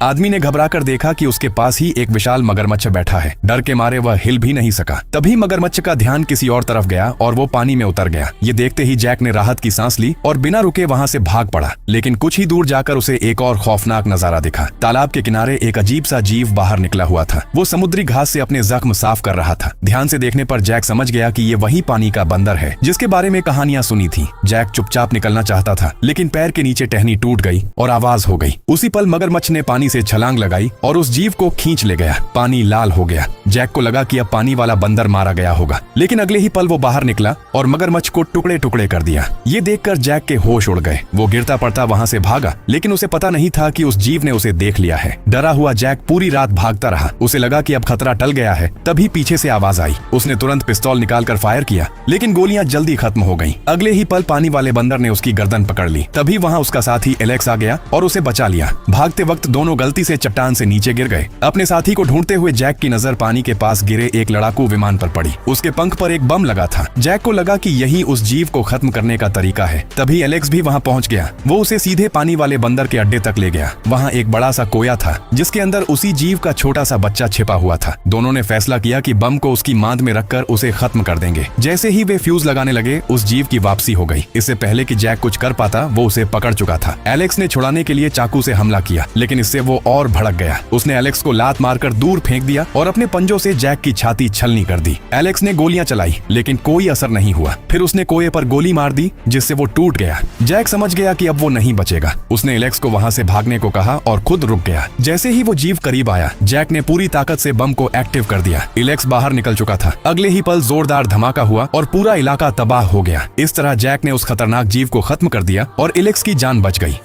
आदमी ने घबराकर देखा कि उसके पास ही एक विशाल मगरमच्छ बैठा है। डर के मारे वह हिल भी नहीं सका। तभी मगरमच्छ का ध्यान किसी और तरफ गया और वो पानी में उतर गया। ये देखते ही जैक ने राहत की सांस ली और बिना रुके वहां से भाग पड़ा। लेकिन कुछ ही दूर जाकर उसे एक और खौफनाक नजारा दिखा। तालाब के किनारे एक अजीब सा जीव बाहर निकला हुआ था। वो समुद्री घास से अपने जख्म साफ कर रहा था। ध्यान से देखने पर जैक समझ गया कि ये वही पानी का बंदर है जिसके बारे में कहानियां सुनी थी। जैक चुपचाप निकलना चाहता था, लेकिन पैर के नीचे टहनी टूट गई और आवाज हो गई। उसी पल मगरमच्छ ने पानी से छलांग लगाई और उस जीव को खींच ले गया। पानी लाल हो गया। जैक को लगा कि अब पानी वाला बंदर मारा गया होगा, लेकिन अगले ही पल वो बाहर निकला और मगरमच्छ को टुकड़े टुकड़े कर दिया। ये देखकर जैक के होश उड़ गए। वो गिरता पड़ता वहां से भागा, लेकिन उसे पता नहीं था कि उस जीव ने उसे देख लिया है। डरा हुआ जैक पूरी रात भागता रहा। उसे लगा कि अब खतरा टल गया है। तभी पीछे से आवाज आई। उसने तुरंत पिस्तौल निकालकर फायर किया, लेकिन गोलियां जल्दी खत्म हो गईं। अगले ही पल पानी वाले बंदर ने उसकी गर्दन पकड़ ली। तभी वहां उसका साथी एलेक्स आ गया और उसे बचा लिया। भागते वक्त दोनों गलती से चट्टान से नीचे गिर गए। अपने साथी को ढूंढते हुए जैक की नजर पानी के पास गिरे एक लड़ाकू विमान पर पड़ी। उसके पंख पर एक बम लगा था। जैक को लगा कि यही उस जीव को खत्म करने का तरीका है। तभी एलेक्स भी वहां पहुंच गया। वो उसे सीधे पानी वाले बंदर के अड्डे तक ले गया। वहां एक बड़ा सा कोया था जिसके अंदर उसी जीव का छोटा सा बच्चा छिपा हुआ था। दोनों ने फैसला किया कि बम को उसकी मांद में रखकर उसे खत्म कर देंगे। जैसे ही वे फ्यूज लगाने लगे, उस जीव की वापसी हो गई। इससे पहले कि जैक कुछ कर पाता, वो उसे पकड़ चुका था। एलेक्स ने छुड़ाने के लिए चाकू से हमला किया, लेकिन इससे वो और भड़क गया। उसने एलेक्स को लात मारकर दूर फेंक दिया और अपने पंजों से जैक की छाती छलनी कर दी। एलेक्स ने गोलियां चलाई, लेकिन कोई असर नहीं हुआ। फिर उसने कोये पर गोली मार दी, जिससे वो टूट गया। जैक समझ गया कि अब वो नहीं बचेगा। उसने एलेक्स को वहां से भागने को कहा और खुद रुक गया। जैसे ही वो जीव करीब आया, जैक ने पूरी ताकत से बम को एक्टिव कर दिया। एलेक्स बाहर निकल चुका था। अगले ही पल जोरदार धमाका हुआ और पूरा इलाका तबाह हो गया। इस तरह जैक ने उस खतरनाक जीव को खत्म कर दिया और एलेक्स की जान बच गई।